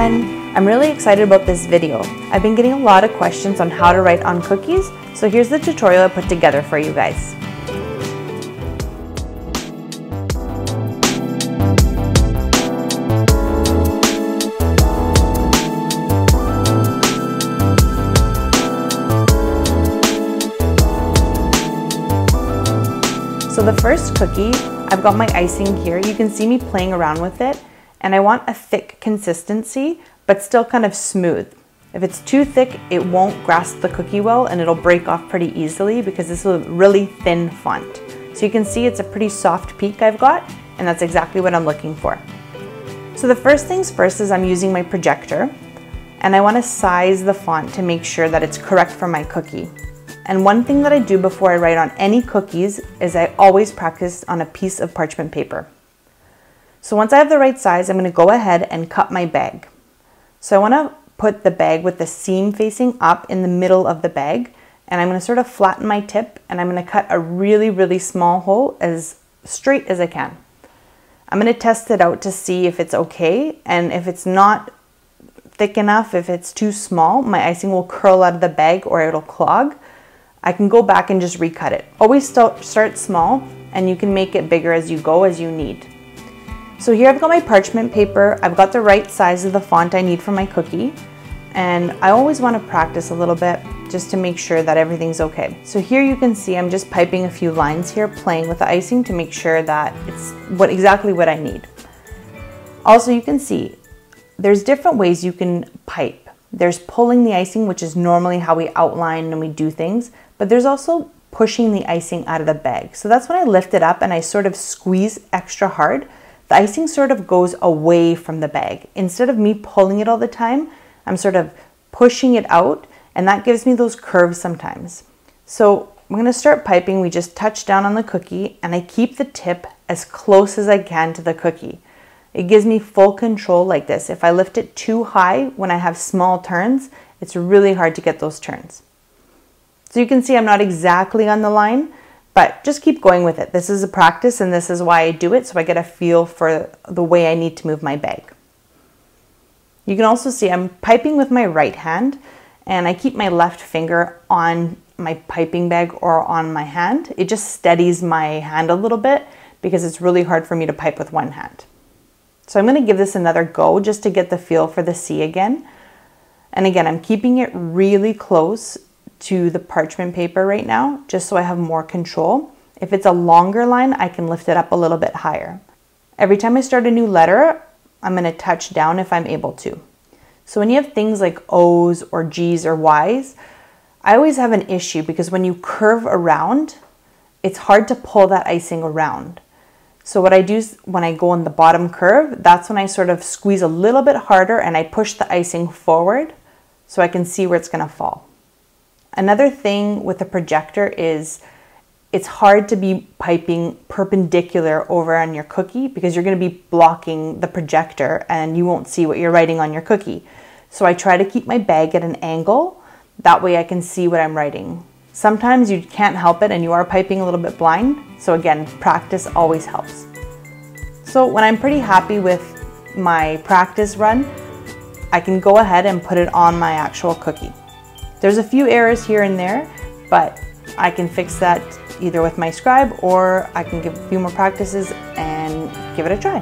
everyone! I'm really excited about this video. I've been getting a lot of questions on how to write on cookies, so here's the tutorial I put together for you guys. So the first cookie, I've got my icing here. You can see me playing around with it, and I want a thick consistency, but still kind of smooth. If it's too thick, it won't grasp the cookie well and it'll break off pretty easily because this is a really thin font. So you can see it's a pretty soft peak I've got, and that's exactly what I'm looking for. So the first things first is I'm using my projector, and I want to size the font to make sure that it's correct for my cookie. And one thing that I do before I write on any cookies is I always practice on a piece of parchment paper. So once I have the right size, I'm going to go ahead and cut my bag. So I want to put the bag with the seam facing up in the middle of the bag, and I'm going to sort of flatten my tip, and I'm going to cut a really small hole as straight as I can. I'm going to test it out to see if it's okay, and if it's not thick enough, if it's too small, my icing will curl out of the bag or it'll clog. I can go back and just recut it. Always start small, and you can make it bigger as you go, as you need. So here I've got my parchment paper, I've got the right size of the font I need for my cookie, and I always want to practice a little bit just to make sure that everything's okay. So here you can see I'm just piping a few lines here, playing with the icing to make sure that it's exactly what I need. Also, you can see there's different ways you can pipe. There's pulling the icing, which is normally how we outline and we do things, but there's also pushing the icing out of the bag. So that's when I lift it up and I sort of squeeze extra hard. The icing sort of goes away from the bag. Instead of me pulling it all the time, I'm sort of pushing it out, and that gives me those curves sometimes. So I'm going to start piping. We just touch down on the cookie, and I keep the tip as close as I can to the cookie. It gives me full control like this. If I lift it too high when I have small turns, it's really hard to get those turns. So you can see I'm not exactly on the line, but just keep going with it. This is a practice, and this is why I do it, so I get a feel for the way I need to move my bag. You can also see I'm piping with my right hand, and I keep my left finger on my piping bag or on my hand. It just steadies my hand a little bit because it's really hard for me to pipe with one hand. So I'm going to give this another go just to get the feel for the C again. And again, I'm keeping it really close to the parchment paper right now, just so I have more control. If it's a longer line, I can lift it up a little bit higher. Every time I start a new letter, I'm going to touch down if I'm able to. So when you have things like O's or G's or Y's, I always have an issue because when you curve around, it's hard to pull that icing around. So what I do is when I go on the bottom curve, that's when I sort of squeeze a little bit harder and I push the icing forward so I can see where it's going to fall. Another thing with a projector is it's hard to be piping perpendicular over on your cookie because you're going to be blocking the projector and you won't see what you're writing on your cookie. So I try to keep my bag at an angle. That way I can see what I'm writing. Sometimes you can't help it and you are piping a little bit blind. So again, practice always helps. So when I'm pretty happy with my practice run, I can go ahead and put it on my actual cookie. There's a few errors here and there, but I can fix that either with my scribe or I can give a few more practices and give it a try.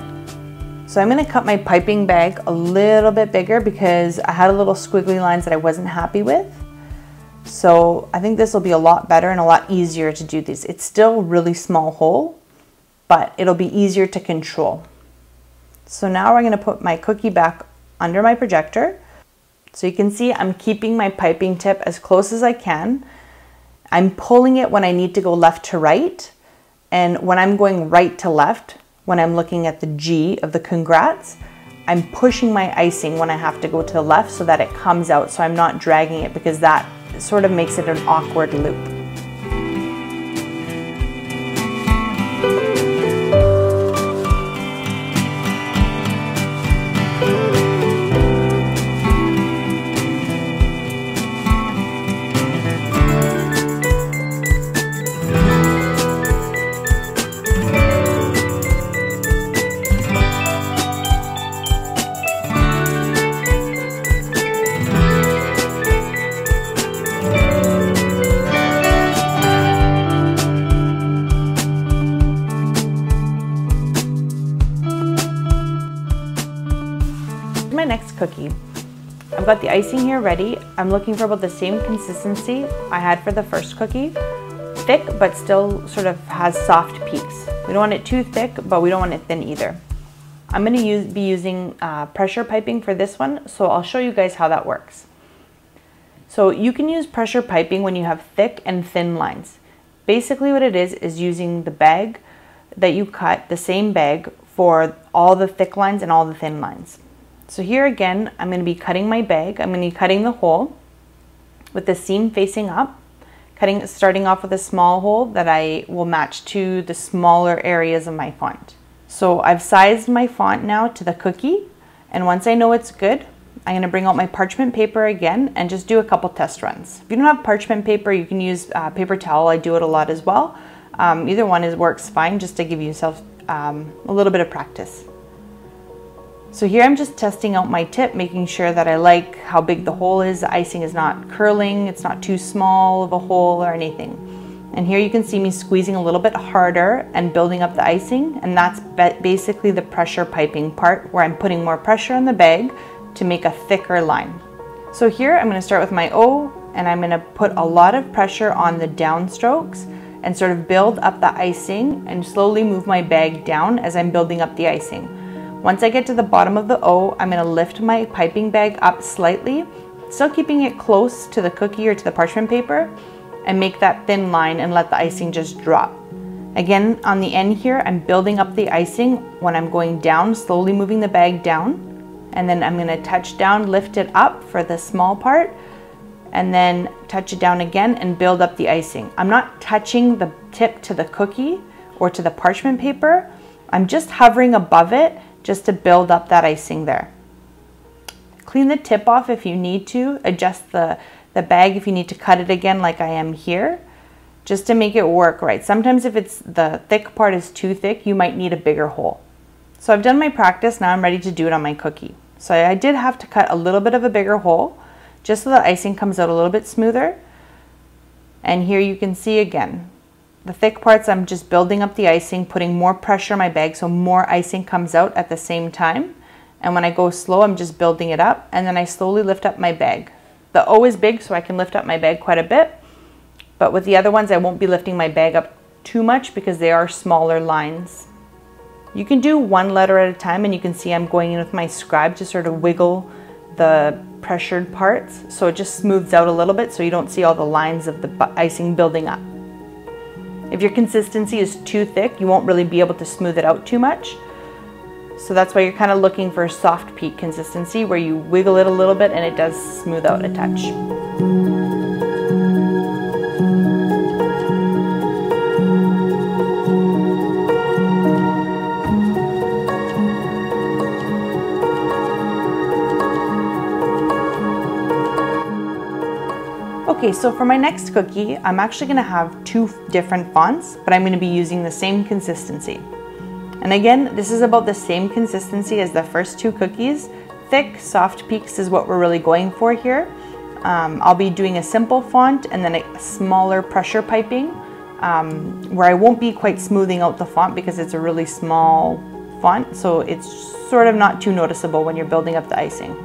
So I'm going to cut my piping bag a little bit bigger because I had a little squiggly lines that I wasn't happy with. So I think this will be a lot better and a lot easier to do these. It's still a really small hole, but it'll be easier to control. So now we're going to put my cookie back under my projector. So you can see I'm keeping my piping tip as close as I can. I'm pulling it when I need to go left to right. And when I'm going right to left, when I'm looking at the G of the congrats, I'm pushing my icing when I have to go to the left so that it comes out, so I'm not dragging it because that sort of makes it an awkward loop. got the icing here ready. I'm looking for about the same consistency I had for the first cookie. Thick, but still sort of has soft peaks. We don't want it too thick, but we don't want it thin either. I'm going to be using pressure piping for this one, so I'll show you guys how that works. So you can use pressure piping when you have thick and thin lines. Basically what it is using the bag that you cut, the same bag, for all the thick lines and all the thin lines. So here again, I'm going to be cutting my bag. I'm going to be cutting the hole with the seam facing up, starting off with a small hole that I will match to the smaller areas of my font. So I've sized my font now to the cookie, and once I know it's good, I'm going to bring out my parchment paper again and just do a couple test runs. If you don't have parchment paper, you can use paper towel. I do it a lot as well. Either one works fine, just to give yourself a little bit of practice. So here I'm just testing out my tip, making sure that I like how big the hole is. The icing is not curling, it's not too small of a hole or anything. And here you can see me squeezing a little bit harder and building up the icing, and that's basically the pressure piping part, where I'm putting more pressure on the bag to make a thicker line. So here I'm going to start with my O, and I'm going to put a lot of pressure on the downstrokes and sort of build up the icing and slowly move my bag down as I'm building up the icing. Once I get to the bottom of the O, I'm going to lift my piping bag up slightly, still keeping it close to the cookie or to the parchment paper, and make that thin line and let the icing just drop. Again, on the end here, I'm building up the icing when I'm going down, slowly moving the bag down, and then I'm going to touch down, lift it up for the small part, and then touch it down again and build up the icing. I'm not touching the tip to the cookie or to the parchment paper. I'm just hovering above it just to build up that icing there. Clean the tip off if you need to. Adjust the bag if you need to cut it again, like I am here, just to make it work right. Sometimes if the thick part is too thick, you might need a bigger hole. So I've done my practice, now I'm ready to do it on my cookie. So I did have to cut a little bit of a bigger hole, just so the icing comes out a little bit smoother. And here you can see again, the thick parts, I'm just building up the icing, putting more pressure on my bag so more icing comes out at the same time. And when I go slow, I'm just building it up, and then I slowly lift up my bag. The O is big, so I can lift up my bag quite a bit. But with the other ones, I won't be lifting my bag up too much because they are smaller lines. You can do one letter at a time, and you can see I'm going in with my scribe to sort of wiggle the pressured parts, so it just smooths out a little bit so you don't see all the lines of the icing building up. If your consistency is too thick, you won't really be able to smooth it out too much. So that's why you're kind of looking for a soft peak consistency where you wiggle it a little bit and it does smooth out a touch. Okay, so for my next cookie, I'm actually going to have two different fonts, but I'm going to be using the same consistency. And again, this is about the same consistency as the first two cookies. Thick, soft peaks is what we're really going for here. I'll be doing a simple font and then a smaller pressure piping, where I won't be quite smoothing out the font because it's a really small font, so it's sort of not too noticeable when you're building up the icing.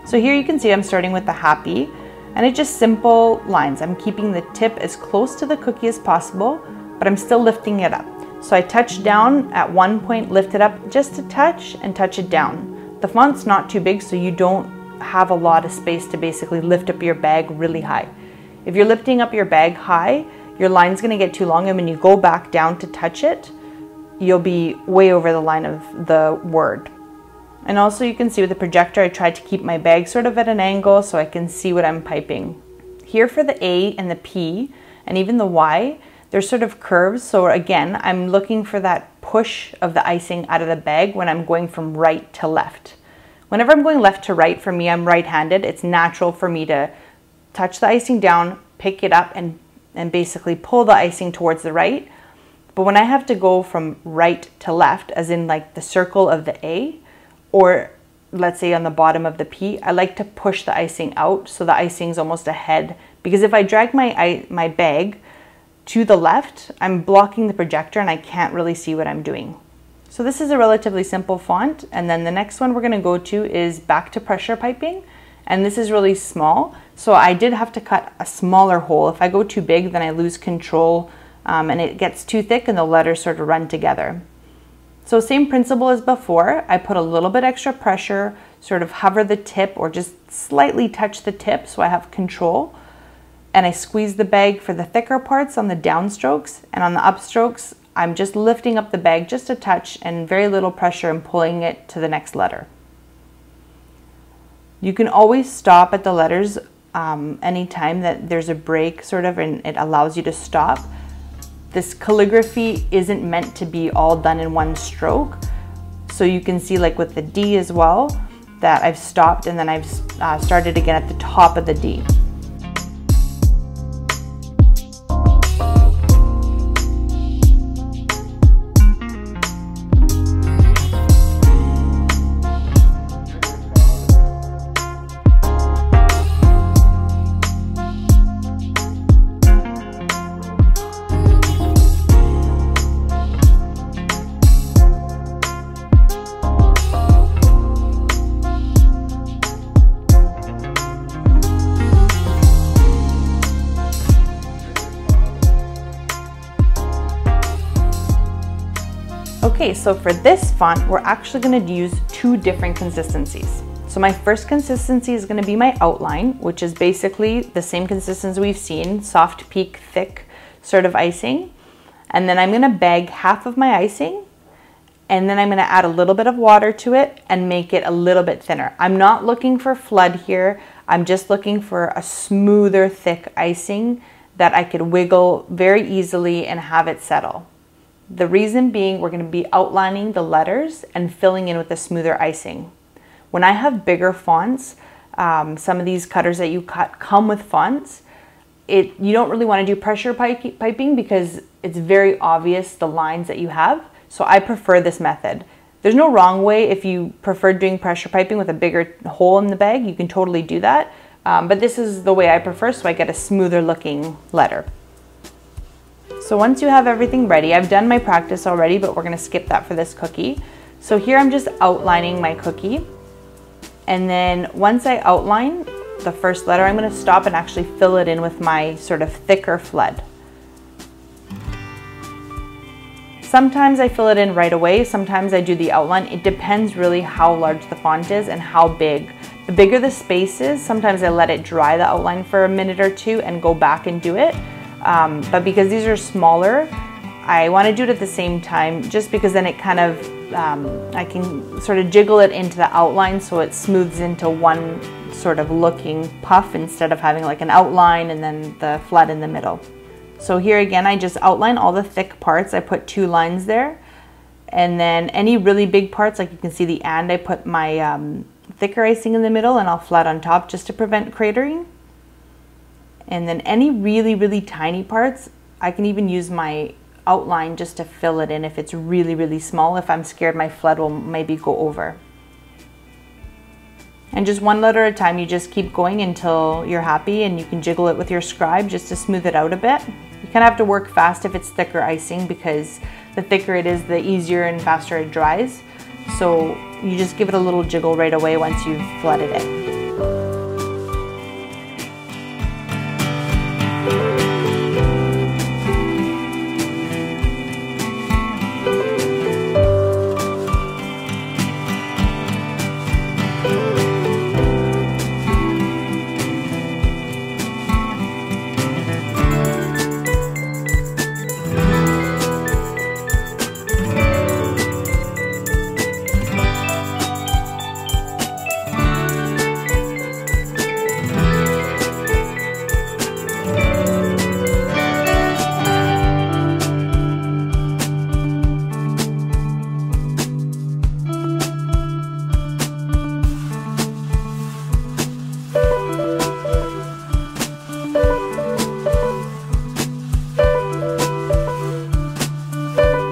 So here you can see I'm starting with the happy. And it's just simple lines. I'm keeping the tip as close to the cookie as possible, but I'm still lifting it up. So I touch down at one point, lift it up just a touch, and touch it down. The font's not too big, so you don't have a lot of space to basically lift up your bag really high. If you're lifting up your bag high, your line's gonna get too long, and when you go back down to touch it, you'll be way over the line of the word. And also you can see with the projector, I tried to keep my bag sort of at an angle so I can see what I'm piping. Here for the A and the P and even the Y, they're sort of curves. So again, I'm looking for that push of the icing out of the bag when I'm going from right to left. Whenever I'm going left to right, for me, I'm right-handed. It's natural for me to touch the icing down, pick it up, and basically pull the icing towards the right. But when I have to go from right to left, as in like the circle of the A, or let's say on the bottom of the P, I like to push the icing out so the icing's almost ahead. Because if I drag my bag to the left, I'm blocking the projector and I can't really see what I'm doing. So this is a relatively simple font. And then the next one we're gonna go to is back to pressure piping. and this is really small, so I did have to cut a smaller hole. If I go too big, then I lose control and it gets too thick and the letters sort of run together. So same principle as before, I put a little bit extra pressure, sort of hover the tip or just slightly touch the tip so I have control. And I squeeze the bag for the thicker parts on the downstrokes, and on the upstrokes, I'm just lifting up the bag just a touch and very little pressure and pulling it to the next letter. You can always stop at the letters anytime that there's a break sort of, and it allows you to stop. This calligraphy isn't meant to be all done in one stroke. So you can see, like with the D as well, that I've stopped and then I've started again at the top of the D. Okay, so for this font, we're actually going to use two different consistencies. So my first consistency is going to be my outline, which is basically the same consistency we've seen, soft peak, thick sort of icing. And then I'm going to bag half of my icing, and then I'm going to add a little bit of water to it and make it a little bit thinner. I'm not looking for flood here. I'm just looking for a smoother, thick icing that I could wiggle very easily and have it settle. The reason being, we're going to be outlining the letters and filling in with the smoother icing. When I have bigger fonts, some of these cutters that you cut come with fonts. You don't really want to do pressure piping because it's very obvious the lines that you have. So I prefer this method. There's no wrong way. If you prefer doing pressure piping with a bigger hole in the bag, you can totally do that. But this is the way I prefer, so I get a smoother looking letter. So once you have everything ready, I've done my practice already, but we're going to skip that for this cookie. So here I'm just outlining my cookie. And then once I outline the first letter, I'm going to stop and actually fill it in with my sort of thicker flood. Sometimes I fill it in right away, sometimes I do the outline. It depends really how large the font is and how big. The bigger the space is, sometimes I let it dry the outline for a minute or two and go back and do it. But because these are smaller, I want to do it at the same time, just because then it kind of, I can sort of jiggle it into the outline so it smooths into one sort of looking puff instead of having like an outline and then the flood in the middle. So here again, I just outline all the thick parts. I put 2 lines there. And then any really big parts, like you can see the and, I put my thicker icing in the middle and I'll flat on top just to prevent cratering. And then any really, really tiny parts, I can even use my outline just to fill it in if it's really, really small, if I'm scared my flood will maybe go over. And just one letter at a time, you just keep going until you're happy, and you can jiggle it with your scribe just to smooth it out a bit. You kind of have to work fast if it's thicker icing, because the thicker it is, the easier and faster it dries. So you just give it a little jiggle right away once you've flooded it.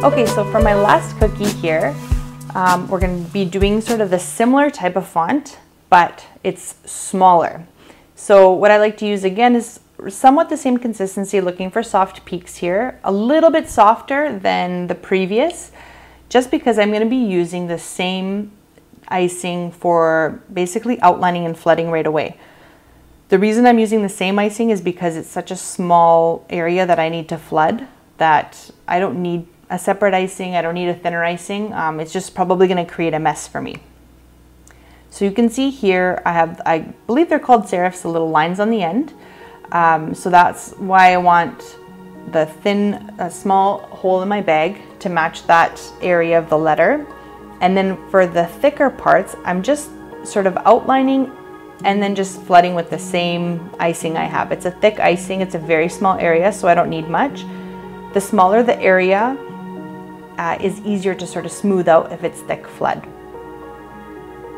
Okay, so for my last cookie here, we're going to be doing sort of the similar type of font, but it's smaller. So what I like to use again is somewhat the same consistency, looking for soft peaks here, a little bit softer than the previous, just because I'm going to be using the same icing for basically outlining and flooding right away. The reason I'm using the same icing is because it's such a small area that I need to flood that I don't need a separate icing. I don't need a thinner icing. It's just probably going to create a mess for me. So you can see here I believe they're called serifs, the little lines on the end. So that's why I want the thin, small hole in my bag to match that area of the letter. And then for the thicker parts, I'm just sort of outlining and then just flooding with the same icing I have. It's a thick icing, it's a very small area, so I don't need much. The smaller the area is easier to sort of smooth out if it's thick flood.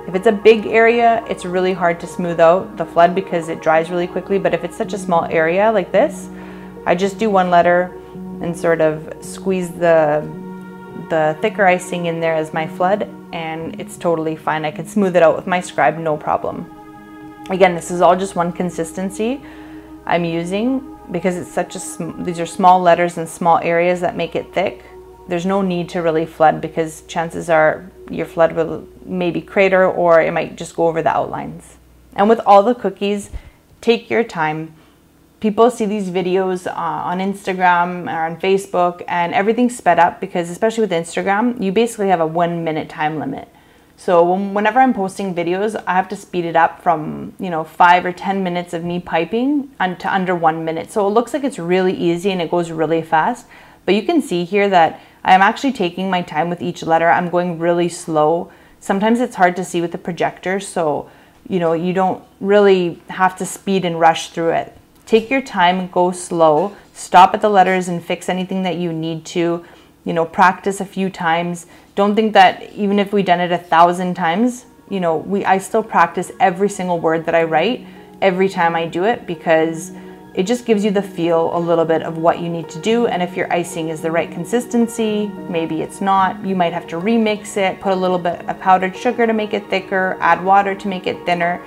If it's a big area, it's really hard to smooth out the flood because it dries really quickly, but if it's such a small area like this, I just do one letter and sort of squeeze the thicker icing in there as my flood, and it's totally fine. I can smooth it out with my scribe, no problem. Again, this is all just one consistency I'm using because it's such these are small letters and small areas that make it thick. There's no need to really flood because chances are your flood will maybe crater or it might just go over the outlines. And with all the cookies, take your time. People see these videos on Instagram or on Facebook and everything's sped up because especially with Instagram, you basically have a 1 minute time limit. So whenever I'm posting videos, I have to speed it up from 5 or 10 minutes of me piping to under 1 minute. So it looks like it's really easy and it goes really fast. But you can see here that I'm actually taking my time with each letter. I'm going really slow. Sometimes it's hard to see with the projector, so you don't really have to speed and rush through it. Take your time, go slow, stop at the letters and fix anything that you need to. Practice a few times. Don't think that even if we've done it 1,000 times, I still practice every single word that I write every time I do it because it just gives you the feel a little bit of what you need to do, and if your icing is the right consistency, maybe it's not, you might have to remix it, put a little bit of powdered sugar to make it thicker, add water to make it thinner.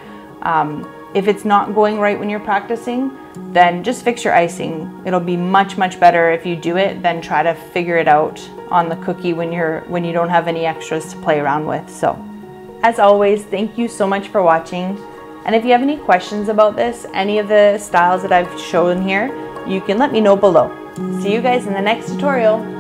If it's not going right when you're practicing, then just fix your icing. It'll be much, much better if you do it than try to figure it out on the cookie when you don't have any extras to play around with. So, as always, thank you so much for watching. And if you have any questions about this, any of the styles that I've shown here, you can let me know below. See you guys in the next tutorial.